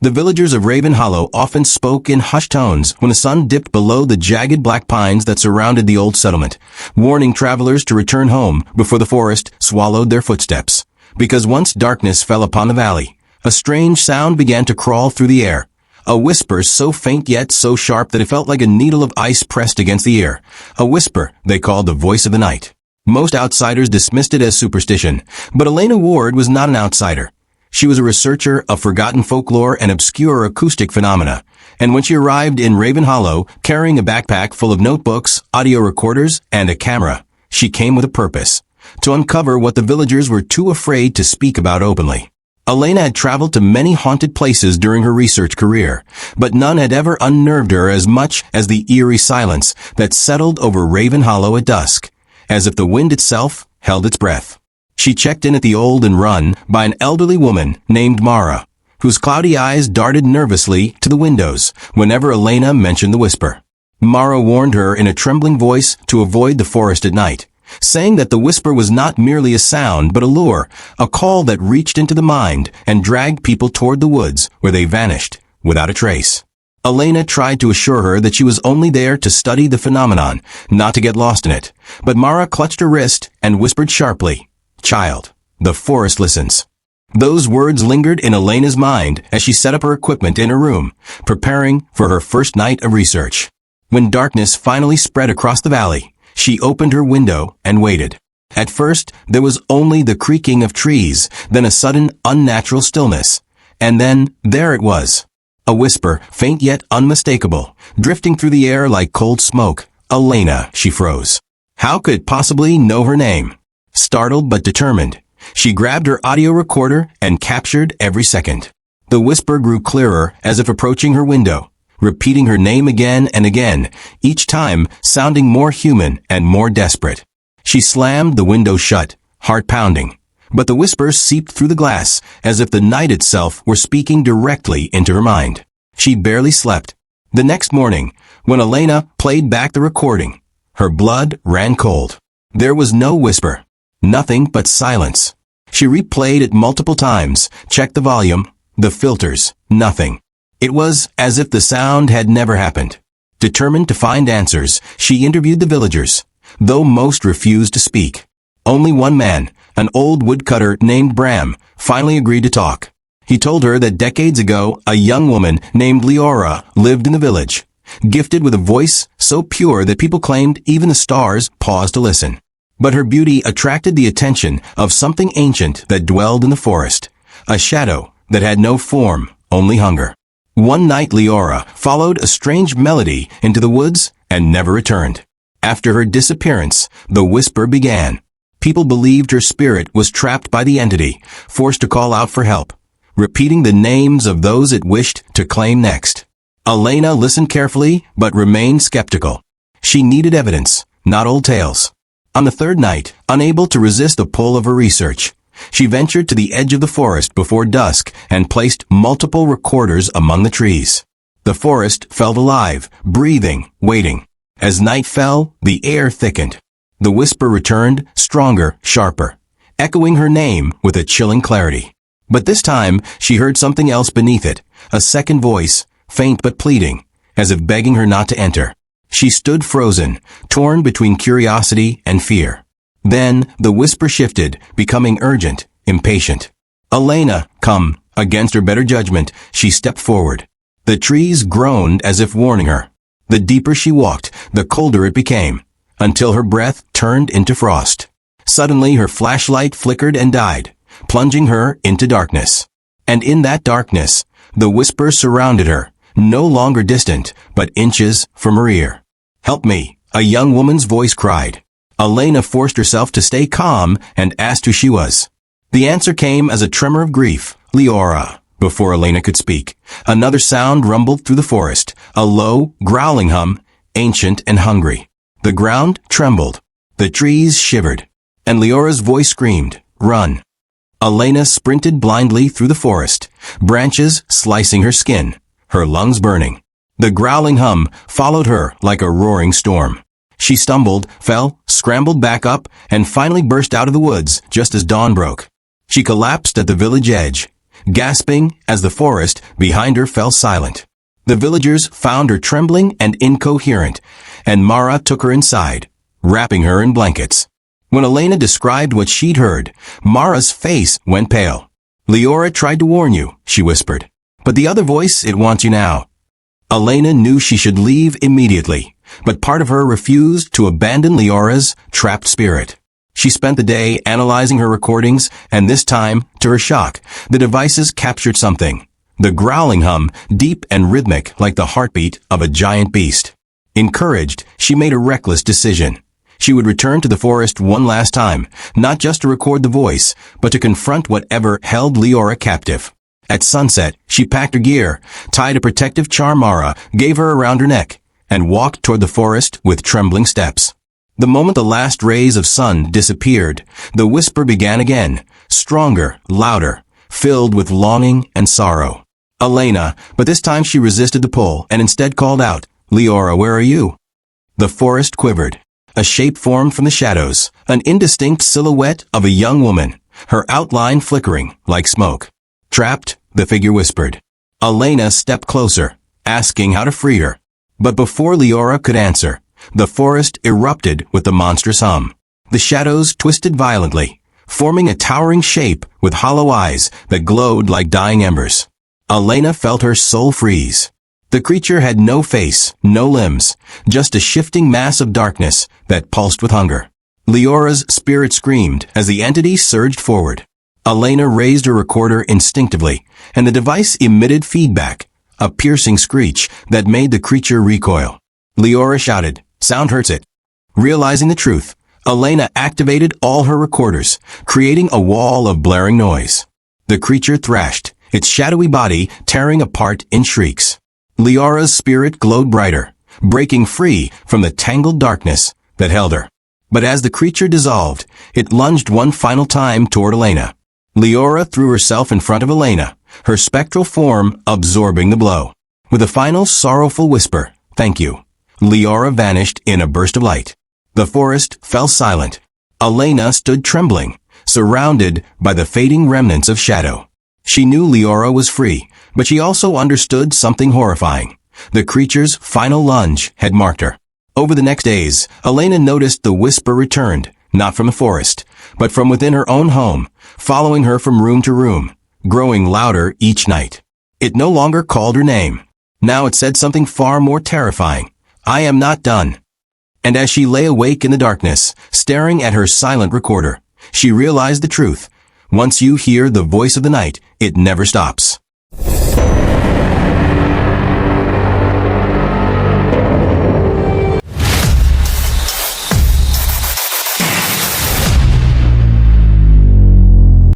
The villagers of Raven Hollow often spoke in hushed tones when the sun dipped below the jagged black pines that surrounded the old settlement, warning travelers to return home before the forest swallowed their footsteps. Because once darkness fell upon the valley, a strange sound began to crawl through the air. A whisper so faint yet so sharp that it felt like a needle of ice pressed against the ear. A whisper they called the voice of the night. Most outsiders dismissed it as superstition, but Elena Ward was not an outsider. She was a researcher of forgotten folklore and obscure acoustic phenomena, and when she arrived in Raven Hollow, carrying a backpack full of notebooks, audio recorders, and a camera, she came with a purpose: to uncover what the villagers were too afraid to speak about openly. Elena had traveled to many haunted places during her research career, but none had ever unnerved her as much as the eerie silence that settled over Raven Hollow at dusk, as if the wind itself held its breath. She checked in at the old and run by an elderly woman named Mara, whose cloudy eyes darted nervously to the windows whenever Elena mentioned the whisper. Mara warned her in a trembling voice to avoid the forest at night, saying that the whisper was not merely a sound but a lure, a call that reached into the mind and dragged people toward the woods where they vanished without a trace. Elena tried to assure her that she was only there to study the phenomenon, not to get lost in it, but Mara clutched her wrist and whispered sharply, "Child, the forest listens." Those words lingered in Elena's mind as she set up her equipment in her room, preparing for her first night of research. When darkness finally spread across the valley, she opened her window and waited. At first, there was only the creaking of trees, then a sudden, unnatural stillness. And then, there it was. A whisper, faint yet unmistakable, drifting through the air like cold smoke. Elena, she froze. How could it possibly know her name? Startled but determined, she grabbed her audio recorder and captured every second. The whisper grew clearer as if approaching her window, repeating her name again and again, each time sounding more human and more desperate. She slammed the window shut, heart pounding, but the whisper seeped through the glass as if the night itself were speaking directly into her mind. She barely slept. The next morning, when Elena played back the recording, her blood ran cold. There was no whisper. Nothing but silence. She replayed it multiple times, checked the volume, the filters, nothing. It was as if the sound had never happened. Determined to find answers, she interviewed the villagers, though most refused to speak. Only one man, an old woodcutter named Bram, finally agreed to talk. He told her that decades ago, a young woman named Leora lived in the village, gifted with a voice so pure that people claimed even the stars paused to listen. But her beauty attracted the attention of something ancient that dwelled in the forest, a shadow that had no form, only hunger. One night Leora followed a strange melody into the woods and never returned. After her disappearance, the whisper began. People believed her spirit was trapped by the entity, forced to call out for help, repeating the names of those it wished to claim next. Elena listened carefully but remained skeptical. She needed evidence, not old tales. On the third night, unable to resist the pull of her research, she ventured to the edge of the forest before dusk and placed multiple recorders among the trees. The forest felt alive, breathing, waiting. As night fell, the air thickened. The whisper returned, stronger, sharper, echoing her name with a chilling clarity. But this time, she heard something else beneath it, a second voice, faint but pleading, as if begging her not to enter. She stood frozen, torn between curiosity and fear. Then, the whisper shifted, becoming urgent, impatient. "Elena, come." Against her better judgment, she stepped forward. The trees groaned as if warning her. The deeper she walked, the colder it became, until her breath turned into frost. Suddenly, her flashlight flickered and died, plunging her into darkness. And in that darkness, the whisper surrounded her, no longer distant, but inches from her ear. "Help me," a young woman's voice cried. Elena forced herself to stay calm and asked who she was. The answer came as a tremor of grief. "Leora." Before Elena could speak, another sound rumbled through the forest, a low, growling hum, ancient and hungry. The ground trembled. The trees shivered. And Leora's voice screamed, "Run." Elena sprinted blindly through the forest, branches slicing her skin, her lungs burning. The growling hum followed her like a roaring storm. She stumbled, fell, scrambled back up, and finally burst out of the woods just as dawn broke. She collapsed at the village edge, gasping as the forest behind her fell silent. The villagers found her trembling and incoherent, and Mara took her inside, wrapping her in blankets. When Elena described what she'd heard, Mara's face went pale. "Leora tried to warn you," she whispered. "But the other voice, it wants you now." Elena knew she should leave immediately, but part of her refused to abandon Leora's trapped spirit. She spent the day analyzing her recordings, and this time, to her shock, the devices captured something. The growling hum, deep and rhythmic like the heartbeat of a giant beast. Encouraged, she made a reckless decision. She would return to the forest one last time, not just to record the voice, but to confront whatever held Leora captive. At sunset, she packed her gear, tied a protective charm Mara gave her around her neck, and walked toward the forest with trembling steps. The moment the last rays of sun disappeared, the whisper began again, stronger, louder, filled with longing and sorrow. "Elena," but this time she resisted the pull and instead called out, "Leora, where are you?" The forest quivered. A shape formed from the shadows, an indistinct silhouette of a young woman, her outline flickering like smoke. "Trapped," the figure whispered. Elena stepped closer, asking how to free her. But before Leora could answer, the forest erupted with the monstrous hum. The shadows twisted violently, forming a towering shape with hollow eyes that glowed like dying embers. Elena felt her soul freeze. The creature had no face, no limbs, just a shifting mass of darkness that pulsed with hunger. Leora's spirit screamed as the entity surged forward. Elena raised her recorder instinctively, and the device emitted feedback, a piercing screech that made the creature recoil. Leora shouted, "Sound hurts it." Realizing the truth, Elena activated all her recorders, creating a wall of blaring noise. The creature thrashed, its shadowy body tearing apart in shrieks. Leora's spirit glowed brighter, breaking free from the tangled darkness that held her. But as the creature dissolved, it lunged one final time toward Elena. Leora threw herself in front of Elena, her spectral form absorbing the blow. With a final sorrowful whisper, "Thank you," Leora vanished in a burst of light. The forest fell silent. Elena stood trembling, surrounded by the fading remnants of shadow. She knew Leora was free, but she also understood something horrifying. The creature's final lunge had marked her. Over the next days, Elena noticed the whisper returned, not from the forest, but from within her own home, following her from room to room, growing louder each night. It no longer called her name. Now it said something far more terrifying. "I am not done." And as she lay awake in the darkness, staring at her silent recorder, she realized the truth. Once you hear the voice of the night, it never stops.